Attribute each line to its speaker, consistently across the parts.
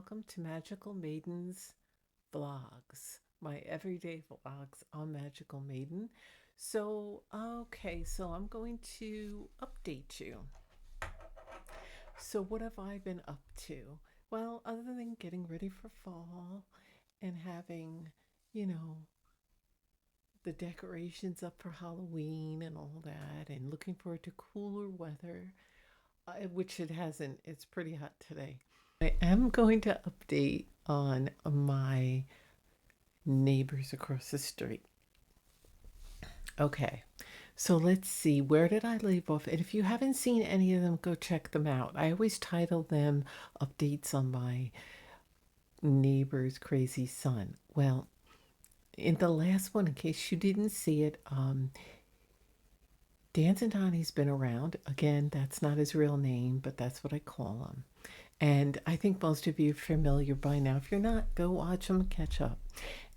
Speaker 1: welcome to Magical Maiden's vlogs, my everyday vlogs on Magical Maiden. So I'm going to update you. So, what have I been up to? Well, other than getting ready for fall and having, you know, the decorations up for Halloween and all that, and looking forward to cooler weather, which it hasn't. It's pretty hot today. I am going to update on my neighbors across the street. Okay, so let's see, where did I leave off? And if you haven't seen any of them, go check them out. I always title them updates on my neighbor's crazy son. Well, in the last one, in case you didn't see it, Dance and Donnie's been around. Again, that's not his real name, but that's what I call him. And I think most of you are familiar by now. If you're not, go watch him catch up.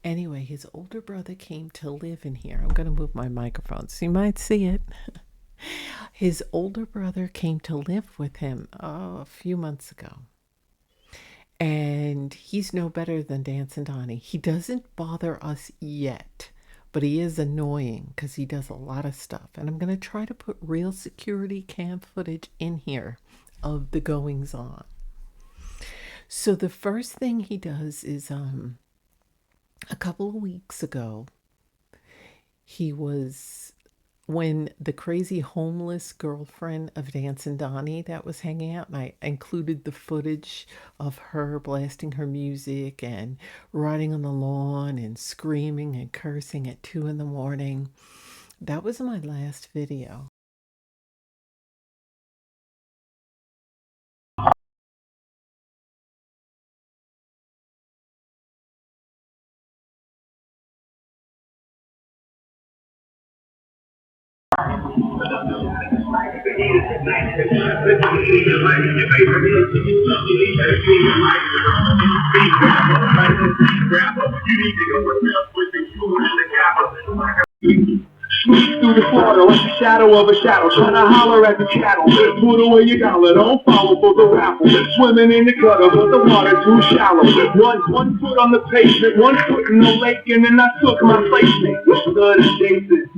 Speaker 1: Anyway, his older brother came to live in here. I'm going to move my microphone so you might see it. His older brother came to live with him a few months ago. And he's no better than Dance and Donnie. He doesn't bother us yet, but he is annoying because he does a lot of stuff. And I'm going to try to put real security cam footage in here of the goings on. So the first thing he does is a couple of weeks ago, he was when the crazy homeless girlfriend of Dance and Donnie that was hanging out, and I included the footage of her blasting her music and riding on the lawn and screaming and cursing at 2 in the morning. That was my last video.
Speaker 2: Sneak through the portal like the shadow of a shadow, trying to holler at the cattle. Put away your dollar, don't follow for the raffle. Swimming in the gutter, but the water too shallow. One foot on the pavement, one foot in the lake, and then I took my placement. Stood adjacent.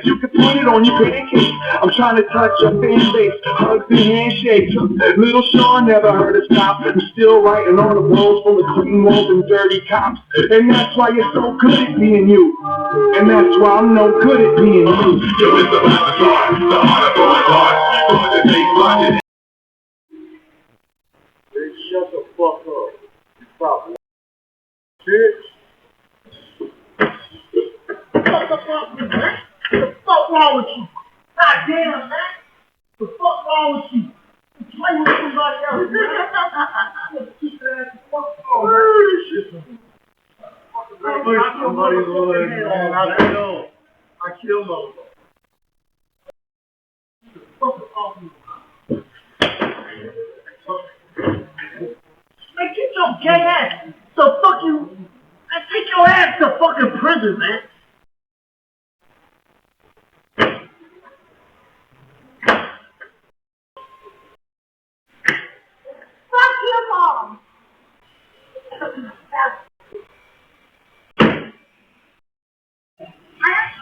Speaker 2: You can put it on your pancake. I'm trying to touch your fan base, hugs and handshakes. Little Sean never heard us stop. I'm still writing on the walls full of clean walls and dirty cops. And that's why you're so good at being you. And that's why I'm no good at being you. Yo, it's the laboratory, the heart of our heart. The take logic. Hey, shut the fuck up. Stop. Bitch. What the fuck, man? What the fuck wrong with you? God damn, man. What the fuck wrong with you? You play with somebody else, man. Keep that ass the fuck on, man. Somebody's leg, man. I know. I killed them. Man, get your gay ass. So fuck you. Man, take your ass to fucking prison, man. Fuck your mom.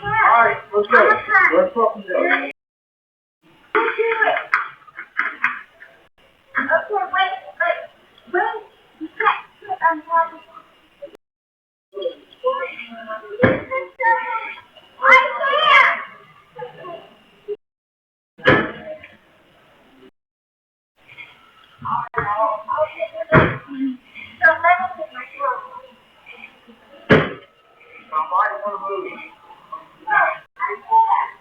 Speaker 2: Alright, let's go. Let's fucking go. Okay, wait. You can't sit on top of I can't! So let me take my phone. My body won't move. I can't.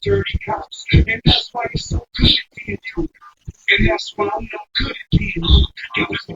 Speaker 2: Dirty cops, and that's why you're so good at being you. And that's why I'm no good at being you. It was the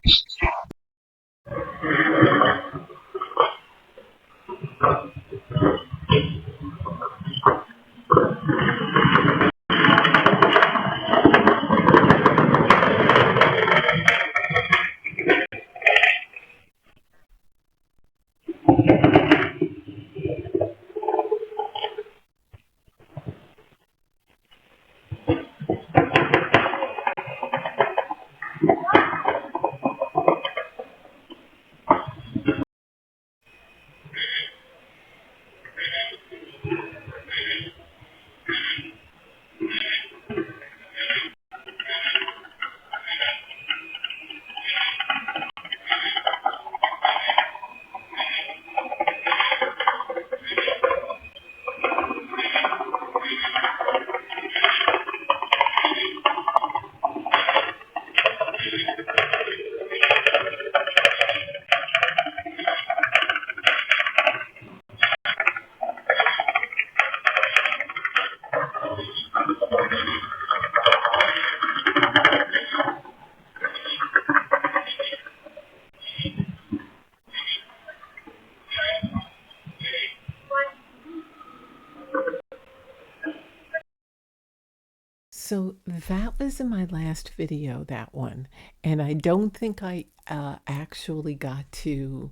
Speaker 1: So that was in my last video, that one. And I don't think I actually got to.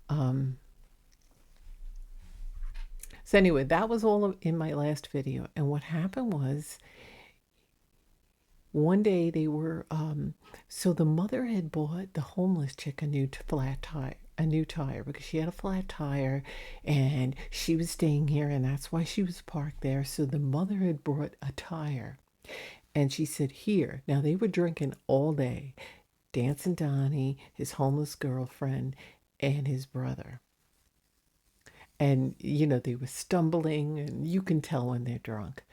Speaker 1: Um, so, anyway, that was all in my last video. And what happened was one day they were. So the mother had bought the homeless chick a new flat tire. A new tire because she had a flat tire and she was staying here, and that's why she was parked there. So the mother had brought a tire. And she said, here. Now they were drinking all day. Dancing Donnie, his homeless girlfriend, and his brother. And, they were stumbling, and you can tell when they're drunk.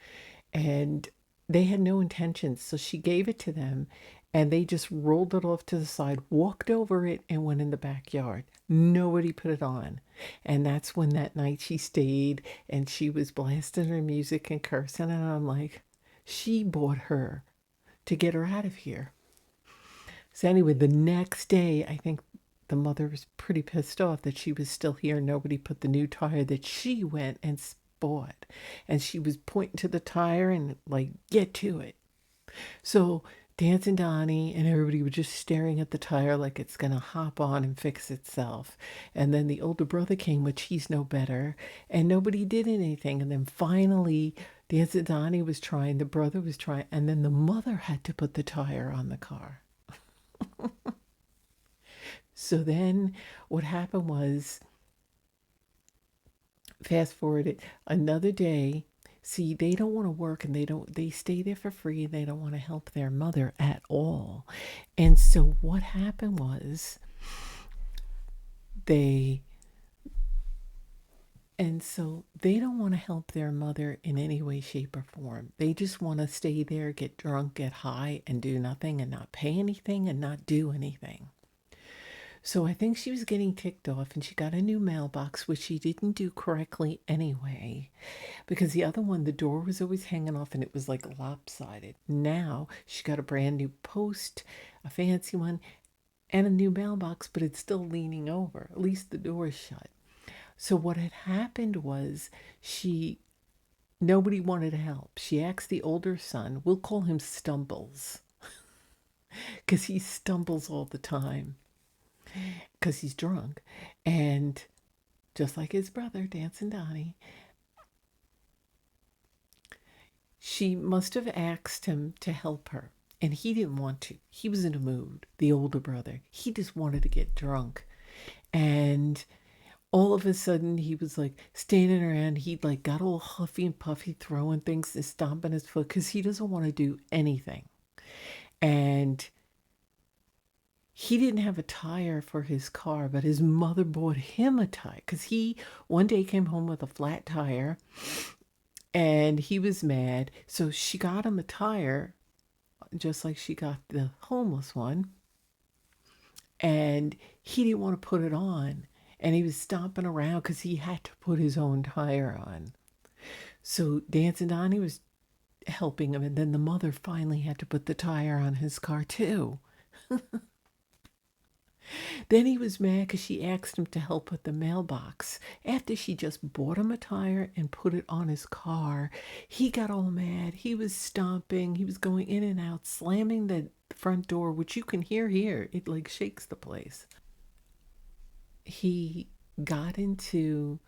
Speaker 1: And they had no intentions. So she gave it to them, and they just rolled it off to the side, walked over it, and went in the backyard. Nobody put it on. And that's when that night she stayed, and she was blasting her music and cursing. And I'm like, she bought her to get her out of here. So anyway, the next day, I think the mother was pretty pissed off that she was still here. Nobody put the new tire that she went and bought. And she was pointing to the tire and like, get to it. So Dancing Donnie and everybody were just staring at the tire like it's going to hop on and fix itself. And then the older brother came, which he's no better, and nobody did anything. And then finally, Dancing Donnie was trying, the brother was trying, and then the mother had to put the tire on the car. So then what happened was, fast forward it another day. See, they don't want to work, and they stay there for free, and they don't want to help their mother at all. And so what happened was they don't want to help their mother in any way, shape, or form. They just want to stay there, get drunk, get high, and do nothing, and not pay anything, and not do anything. So I think she was getting ticked off, and she got a new mailbox, which she didn't do correctly anyway, because the other one, the door was always hanging off and it was like lopsided. Now she got a brand new post, a fancy one, and a new mailbox, but it's still leaning over. At least the door is shut. So what had happened was nobody wanted to help. She asked the older son, we'll call him Stumbles, because he stumbles all the time because he's drunk. And just like his brother, Dancing Donnie, she must have asked him to help her. And he didn't want to. He was in a mood, the older brother. He just wanted to get drunk. And all of a sudden, he was like standing around. He like got all huffy and puffy, throwing things and stomping his foot because he doesn't want to do anything. And he didn't have a tire for his car, but his mother bought him a tire because he one day came home with a flat tire and he was mad. So she got him a tire, just like she got the homeless one. and he didn't want to put it on. And he was stomping around because he had to put his own tire on. So Dancing Donnie was helping him, and then the mother finally had to put the tire on his car too. Then he was mad because she asked him to help with the mailbox. After she just bought him a tire and put it on his car, he got all mad. He was stomping. He was going in and out, slamming the front door, which you can hear here. It like shakes the place. He got into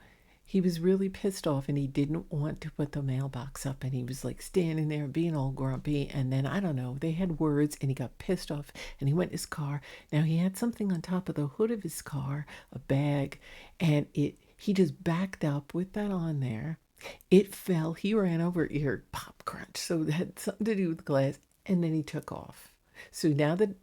Speaker 1: he was really pissed off and he didn't want to put the mailbox up, and he was like standing there being all grumpy, and then I don't know, they had words and he got pissed off and he went in his car. Now he had something on top of the hood of his car, a bag, and he just backed up with that on there. It fell, he ran over, it heard pop crunch, so it had something to do with glass, and then he took off. So now that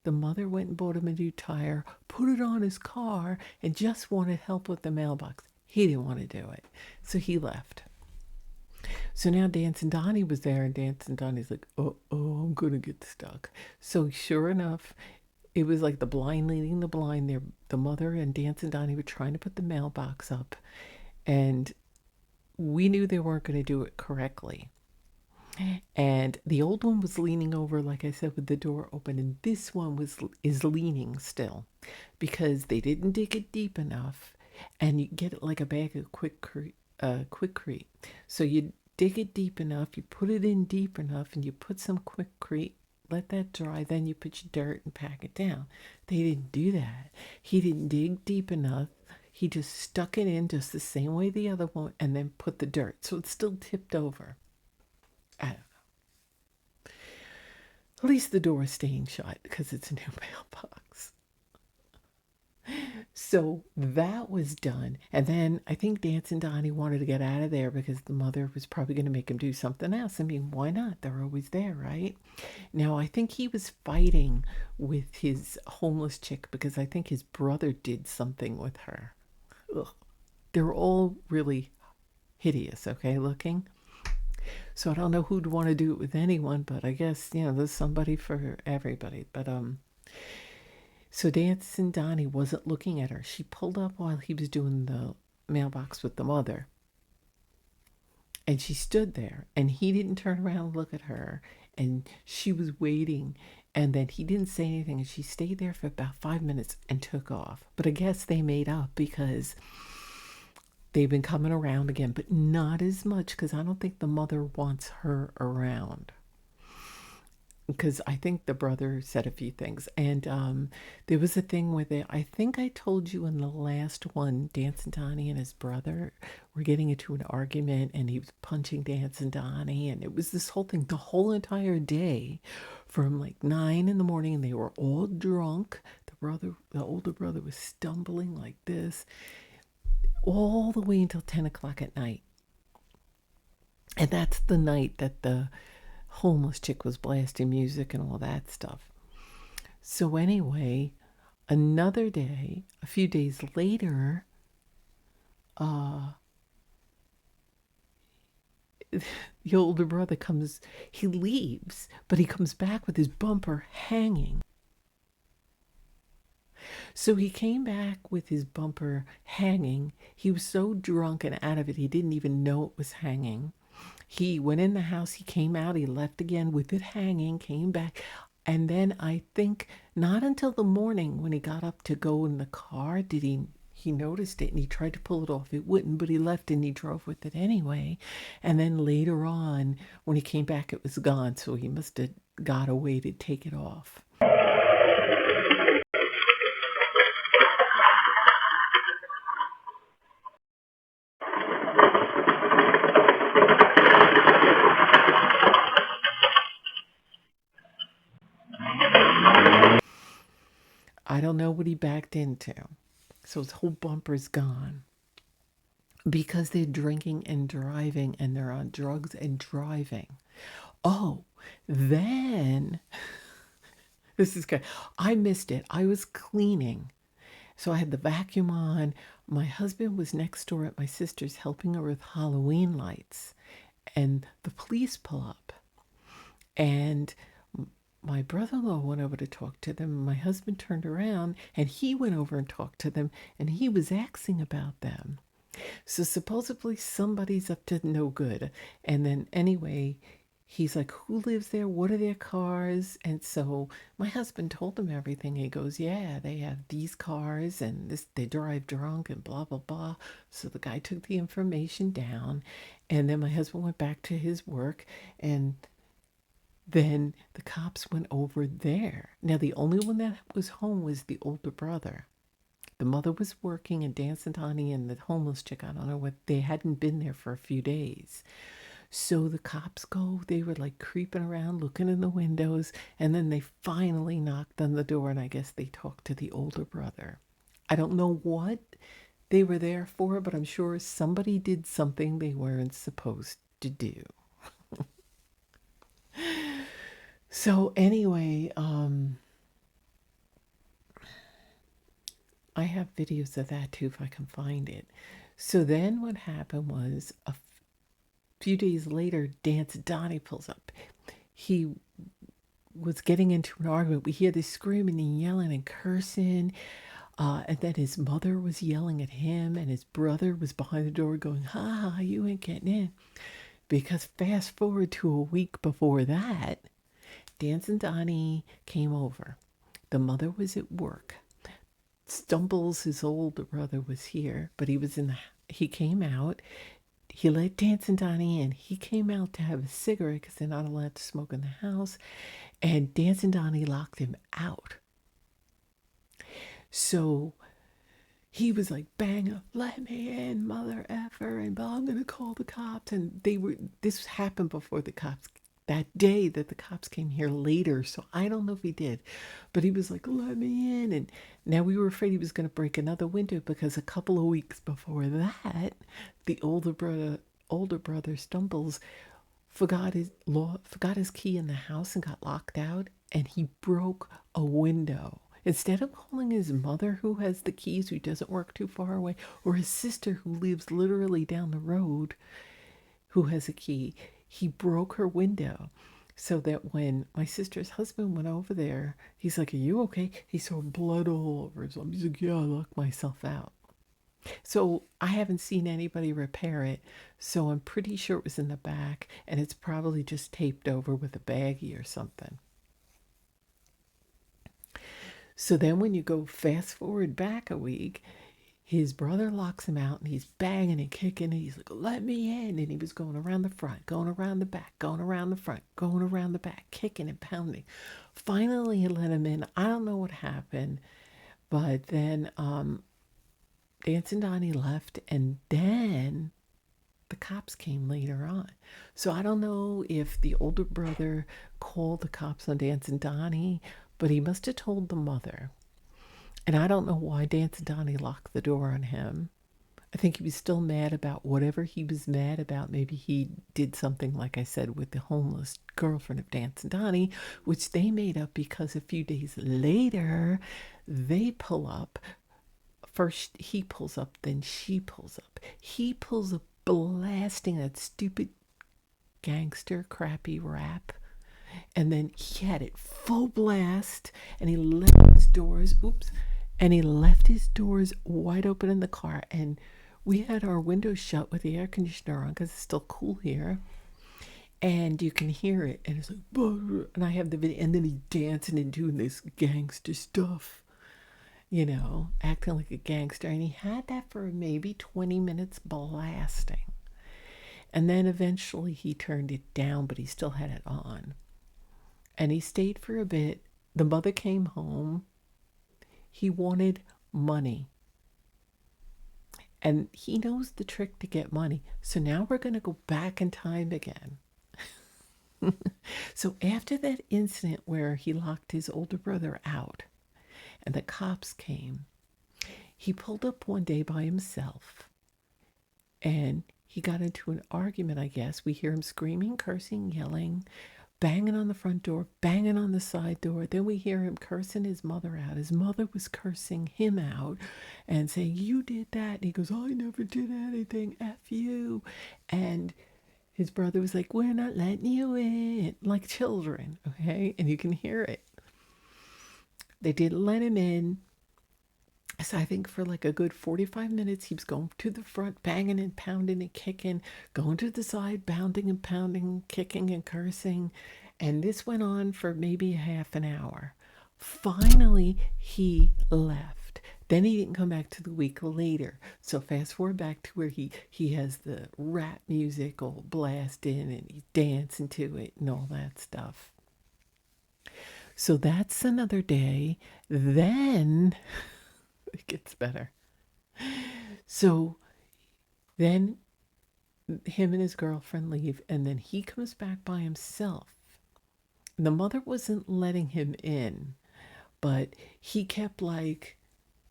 Speaker 1: the mother went and bought him a new tire, put it on his car, and just wanted help with the mailbox. He didn't want to do it. So he left. So now Dancing Donnie was there, and Dancing Donnie's like, oh, I'm going to get stuck. So sure enough, it was like the blind leading the blind there. The mother and Dancing Donnie were trying to put the mailbox up, and we knew they weren't going to do it correctly. And the old one was leaning over, like I said, with the door open, and this one is leaning still because they didn't dig it deep enough. And you get it like a bag of Quikrete. So you dig it deep enough, you put it in deep enough, and you put some Quikrete, let that dry, then you put your dirt and pack it down. They didn't do that. He didn't dig deep enough. He just stuck it in just the same way the other one, and then put the dirt. So it's still tipped over. I don't know. At least the door is staying shut because it's a new mailbox. So that was done. And then I think Dancing Donnie wanted to get out of there because the mother was probably going to make him do something else. I mean, why not? They're always there, right? Now, I think he was fighting with his homeless chick because I think his brother did something with her. Ugh. They're all really hideous, okay, looking. So I don't know who'd want to do it with anyone, but I guess, there's somebody for everybody. But so Dancing Donnie wasn't looking at her. She pulled up while he was doing the mailbox with the mother. And she stood there, and he didn't turn around and look at her. And she was waiting, and then he didn't say anything, and she stayed there for about 5 minutes and took off. But I guess they made up because they've been coming around again, but not as much because I don't think the mother wants her around. Because I think the brother said a few things. And there was a thing with it. I think I told you in the last one, Dancing Donnie and his brother were getting into an argument, and he was punching Dancing Donnie. And it was this whole thing, the whole entire day from like 9 in the morning, and they were all drunk. The older brother was stumbling like this all the way until 10 o'clock at night. And that's the night that the homeless chick was blasting music and all that stuff. So anyway, another day, a few days later, the older brother he leaves, but he comes back with his bumper hanging. So he came back with his bumper hanging. He was so drunk and out of it, he didn't even know it was hanging. He went in the house, he came out, he left again with it hanging, came back. And then I think not until the morning when he got up to go in the car did he noticed it, and he tried to pull it off. It wouldn't, but he left and he drove with it anyway. And then later on, when he came back, it was gone. So he must have got away to take it off. I don't know what he backed into. So his whole bumper's gone. Because they're drinking and driving, and they're on drugs and driving. Oh, then, this is good. I missed it. I was cleaning. So I had the vacuum on. My husband was next door at my sister's helping her with Halloween lights. And the police pull up. And my brother-in-law went over to talk to them. My husband turned around and he went over and talked to them, and he was asking about them. So supposedly somebody's up to no good. And then anyway, he's like, who lives there? What are their cars? And so my husband told him everything. He goes, yeah, they have these cars and this, they drive drunk and blah, blah, blah. So the guy took the information down, and then my husband went back to his work, and then the cops went over there. Now, the only one that was home was the older brother. The mother was working, and Dance and Donnie and the homeless chick, I don't know what, they hadn't been there for a few days. So the cops go, they were like creeping around, looking in the windows, and then they finally knocked on the door, and I guess they talked to the older brother. I don't know what they were there for, but I'm sure somebody did something they weren't supposed to do. So anyway, I have videos of that too if I can find it. So then what happened was a few days later, Dance Donnie pulls up. He was getting into an argument. We hear this screaming and yelling and cursing. And then his mother was yelling at him, and his brother was behind the door going, ha ha, you ain't getting in. Because fast forward to a week before that, Dance and Donnie came over. The mother was at work. Stumbles, his older brother, was here, but he came out. He let Dance and Donnie in. He came out to have a cigarette because they're not allowed to smoke in the house. And Dance and Donnie locked him out. So he was like, bang, let me in, mother effer, and I'm going to call the cops. And this happened before the cops, that day that the cops came here later. So I don't know if he did, but he was like, let me in. And now we were afraid he was going to break another window, because a couple of weeks before that, the older brother Stumbles forgot his key in the house and got locked out, and he broke a window. Instead of calling his mother, who has the keys, who doesn't work too far away, or his sister, who lives literally down the road, who has a key, he broke her window. So that when my sister's husband went over there, he's like, are you okay? He saw blood all over his arm. He's like, yeah, I locked myself out. So I haven't seen anybody repair it, so I'm pretty sure it was in the back, and it's probably just taped over with a baggie or something. So then when you go fast forward back a week, his brother locks him out, and he's banging and kicking, and he's like, let me in. And he was going around the front, going around the back, going around the front, going around the back, kicking and pounding. Finally, he let him in. I don't know what happened, but then Dance and Donnie left, and then the cops came later on. So I don't know if the older brother called the cops on Dance and Donnie, but he must have told the mother. And I don't know why Dance and Donnie locked the door on him. I think he was still mad about whatever he was mad about. Maybe he did something, like I said, with the homeless girlfriend of Dance and Donnie, which they made up because a few days later, they pull up. First he pulls up, then she pulls up. He pulls up blasting that stupid gangster crappy rap. And then he had it full blast, and he left his doors, wide open in the car. And we had our windows shut with the air conditioner on because it's still cool here. And you can hear it, and it's like, and I have the video, and then he's dancing and doing this gangster stuff, acting like a gangster. And he had that for maybe 20 minutes blasting. And then eventually he turned it down, but he still had it on. And he stayed for a bit. The mother came home. He wanted money. And he knows the trick to get money. So now we're going to go back in time again. So after that incident where he locked his older brother out and the cops came, he pulled up one day by himself, and he got into an argument, I guess. We hear him screaming, cursing, yelling, banging on the front door, banging on the side door. Then we hear him cursing his mother out. His mother was cursing him out and saying, you did that. And he goes, I never did anything, F you. And His brother was like, "We're not letting you in," like children, okay? And you can hear it. They didn't let him in. So I think for like a good 45 minutes, he was going to the front, banging and pounding and kicking, going to the side, bounding and pounding, kicking and cursing. And this went on for maybe half an hour. Finally, he left. Then he didn't come back to the week later. So fast forward back to where he has the rap music all blasting and he's dancing to it and all that stuff. So that's another day. Then it gets better. So then him and his girlfriend leave, and then he comes back by himself. The mother wasn't letting him in, but he kept like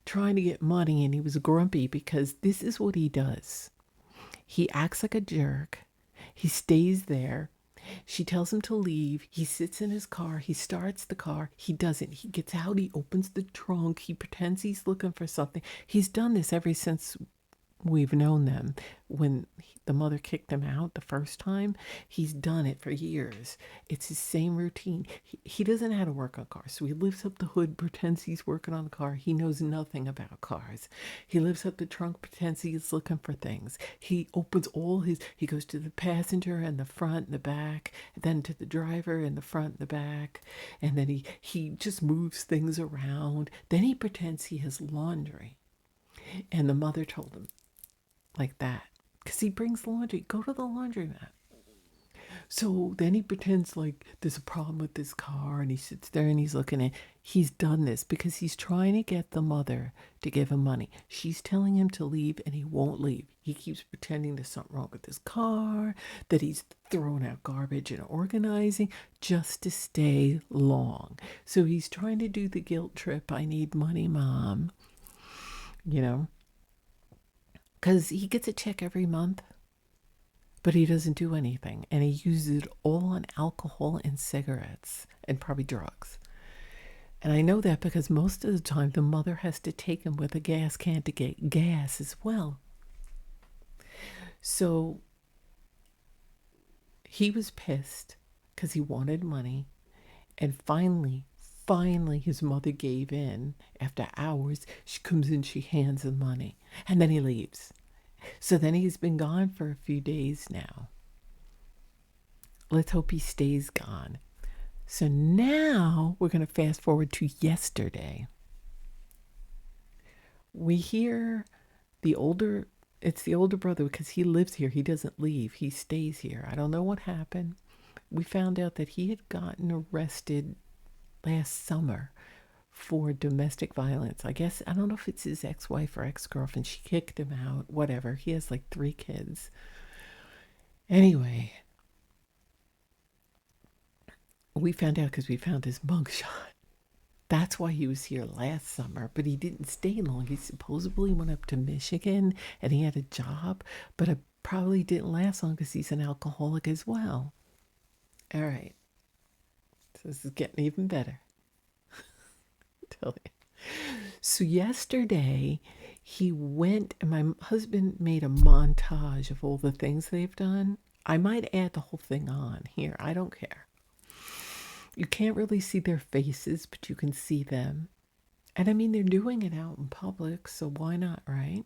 Speaker 1: trying to get money, and he was grumpy because this is what he does. He acts like a jerk. He stays there. She tells him to leave. He sits in his car. He starts the car. He doesn't. He gets out. He opens the trunk. He pretends he's looking for something. He's done this ever since we've known them. When the mother kicked him out the first time, he's done it for years. It's his same routine. He doesn't know how to work on cars, so he lifts up the hood, pretends he's working on the car. He knows nothing about cars. He lifts up the trunk, pretends he's looking for things. He opens he goes to the passenger and the front and the back, then to the driver and the front and the back, and then he just moves things around. Then he pretends he has laundry. And the mother told him, like that, because he brings laundry. Go to the laundromat. So then he pretends like there's a problem with this car, and he sits there and he's looking at. He's done this because he's trying to get the mother to give him money. She's telling him to leave, and he won't leave. He keeps pretending there's something wrong with his car, that he's throwing out garbage and organizing just to stay long. So he's trying to do the guilt trip. I need money, Mom. You know, because he gets a check every month, but he doesn't do anything. And he uses it all on alcohol and cigarettes and probably drugs. And I know that because most of the time the mother has to take him with a gas can to get gas as well. So he was pissed because he wanted money. And finally, his mother gave in. After hours, she comes in, she hands him money, and then he leaves. So then he's been gone for a few days now. Let's hope he stays gone. So now we're going to fast forward to yesterday. We hear it's the older brother because he lives here. He doesn't leave. He stays here. I don't know what happened. We found out that he had gotten arrested last summer for domestic violence. I guess, I don't know if it's his ex-wife or ex-girlfriend. She kicked him out, whatever. He has like 3 kids. Anyway, we found out because we found his mugshot. That's why he was here last summer, but he didn't stay long. He supposedly went up to Michigan and he had a job, but it probably didn't last long because he's an alcoholic as well. All right. So this is getting even better. Tell you. So yesterday he went, and my husband made a montage of all the things they've done. I might add the whole thing on here. I don't care. You can't really see their faces, but you can see them. And I mean, they're doing it out in public, so why not, right?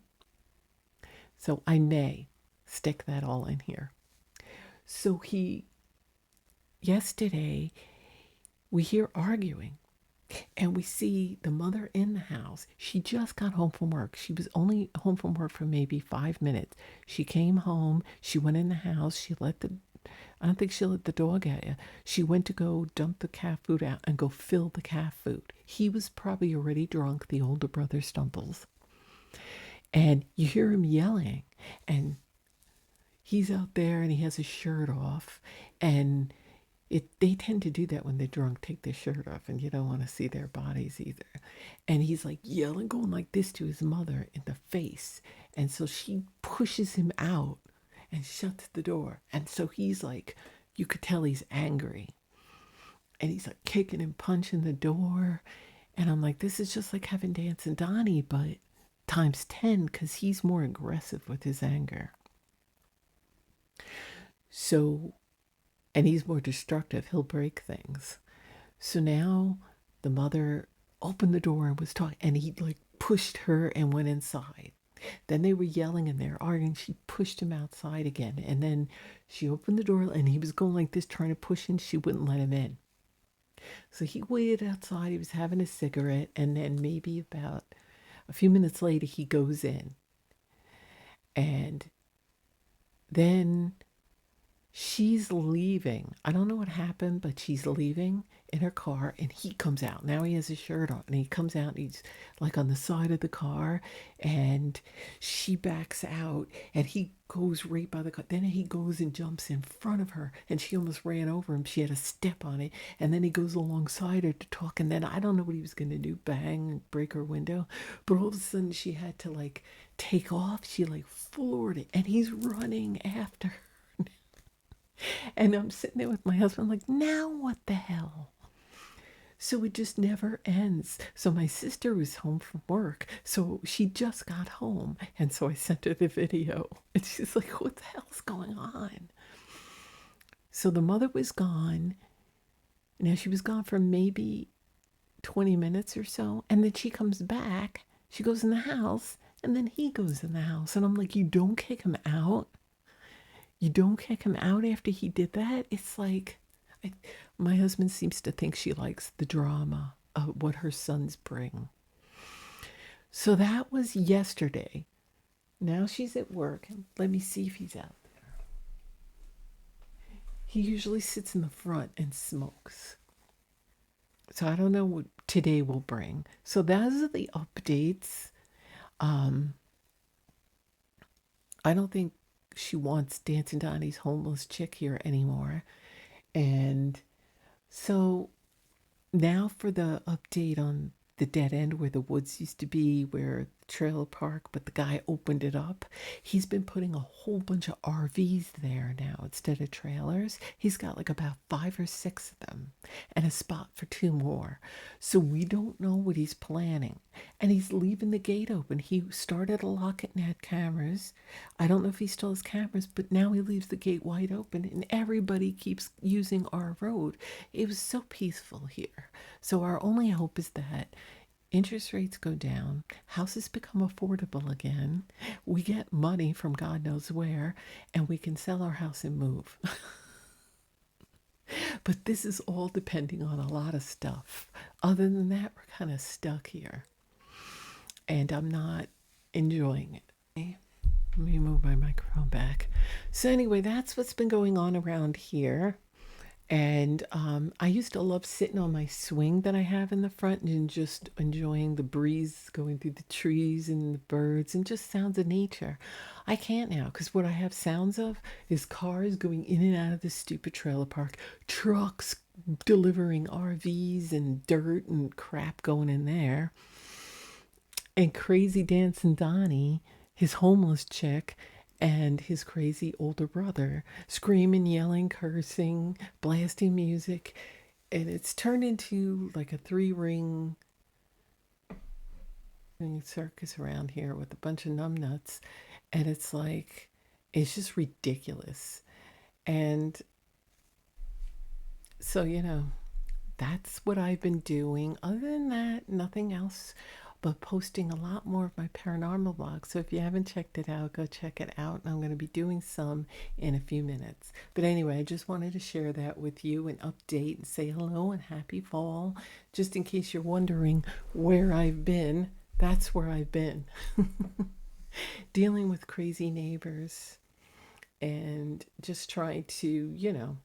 Speaker 1: So I may stick that all in here. So yesterday, we hear arguing. And we see the mother in the house. She just got home from work. She was only home from work for maybe 5 minutes. She came home. She went in the house. I don't think she let the dog out yet. She went to go dump the cat food out and go fill the cat food. He was probably already drunk. The older brother stumbles. And you hear him yelling. And he's out there and he has his shirt off. And they tend to do that when they're drunk, take their shirt off, and you don't want to see their bodies either. And he's like yelling, going like this to his mother in the face. And so she pushes him out and shuts the door. And so he's like, you could tell he's angry. And he's like kicking and punching the door. And I'm like, this is just like having Dancing Donnie, but times 10, because he's more aggressive with his anger. So, and he's more destructive. He'll break things. So now the mother opened the door and was talking, and he like pushed her and went inside. Then they were yelling in there, arguing. She pushed him outside again. And then she opened the door and he was going like this, trying to push in. She wouldn't let him in. So he waited outside. He was having a cigarette. And then maybe about a few minutes later, he goes in. And then she's leaving. I don't know what happened, but she's leaving in her car and he comes out. Now he has his shirt on and he comes out and he's like on the side of the car and she backs out and he goes right by the car. Then he goes and jumps in front of her and she almost ran over him. She had a step on it. And then he goes alongside her to talk. And then I don't know what he was going to do, bang, and break her window. But all of a sudden she had to like take off. She like floored it and he's running after her. And I'm sitting there with my husband, like, now what the hell? So it just never ends. So my sister was home from work. So she just got home. And so I sent her the video. And she's like, what the hell's going on? So the mother was gone. Now she was gone for maybe 20 minutes or so. And then she comes back. She goes in the house. And then he goes in the house. And I'm like, you don't kick him out? You don't kick him out after he did that? It's like, my husband seems to think she likes the drama of what her sons bring. So that was yesterday. Now she's at work. Let me see if he's out there. He usually sits in the front and smokes. So I don't know what today will bring. So those are the updates. I don't think she wants Dancing Donnie's homeless chick here anymore. And so now for the update on the dead end where the woods used to be, where the trailer park, but the guy opened it up. He's been putting a whole bunch of RVs there now instead of trailers. He's got like about 5 or 6 of them and a spot for 2 more. So we don't know what he's planning. And he's leaving the gate open. He started a lock it and had cameras. I don't know if he still has cameras, but now he leaves the gate wide open and everybody keeps using our road. It was so peaceful here. So our only hope is that interest rates go down, houses become affordable again, we get money from God knows where, and we can sell our house and move. But this is all depending on a lot of stuff. Other than that, we're kind of stuck here. And I'm not enjoying it. Let me move my microphone back. So anyway, that's what's been going on around here. And I used to love sitting on my swing that I have in the front and just enjoying the breeze going through the trees and the birds and just sounds of nature. I can't now because what I have sounds of is cars going in and out of this stupid trailer park, trucks delivering RVs and dirt and crap going in there, and crazy Dancing Donnie, his homeless chick, and his crazy older brother screaming, yelling, cursing, blasting music. And it's turned into like a 3-ring circus around here with a bunch of numbnuts. And it's like, it's just ridiculous. And so, that's what I've been doing. Other than that, nothing else but posting a lot more of my paranormal vlogs. So if you haven't checked it out, go check it out. And I'm going to be doing some in a few minutes. But anyway, I just wanted to share that with you and update and say hello and happy fall. Just in case you're wondering where I've been, that's where I've been. Dealing with crazy neighbors and just trying to,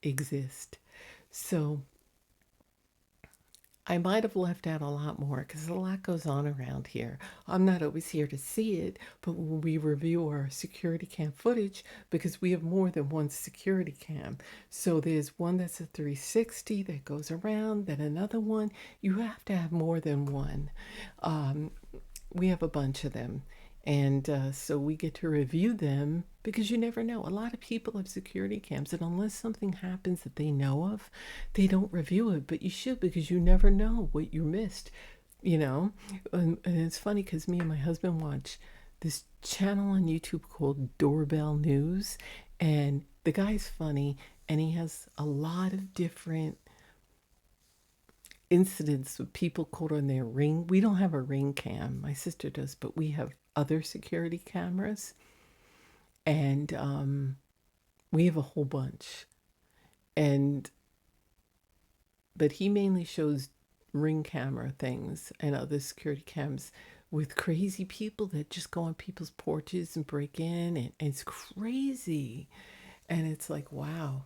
Speaker 1: exist. So I might have left out a lot more because a lot goes on around here. I'm not always here to see it, but when we review our security cam footage, because we have more than one security cam. So there's one that's a 360 that goes around, then another one. You have to have more than one. We have a bunch of them. And so we get to review them because you never know. A lot of people have security cams, and unless something happens that they know of, they don't review it. But you should, because you never know what you missed, And it's funny because me and my husband watch this channel on YouTube called Doorbell News, and The guy's funny, and he has a lot of different incidents with people caught on their Ring. We don't have a Ring cam. My sister does, but we have other security cameras, and we have a whole bunch. And but he mainly shows Ring camera things and other security cams with crazy people that just go on people's porches and break in, and it's crazy. And it's like, wow.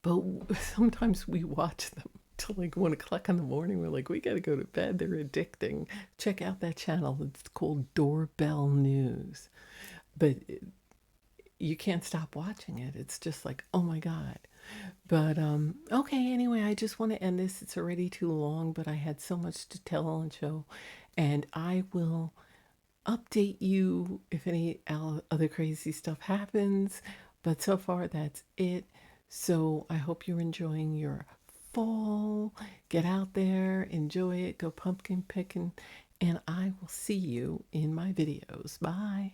Speaker 1: But sometimes we watch them till like 1 o'clock in the morning. We're like, we gotta go to bed. They're addicting. Check out that channel. It's called Doorbell News. But you can't stop watching it. It's just like, oh my God. But okay, anyway, I just want to end this. It's already too long, but I had so much to tell and show. And I will update you if any other crazy stuff happens. But so far, that's it. So I hope you're enjoying your fall. Get out there, enjoy it, go pumpkin picking, and I will see you in my videos. Bye.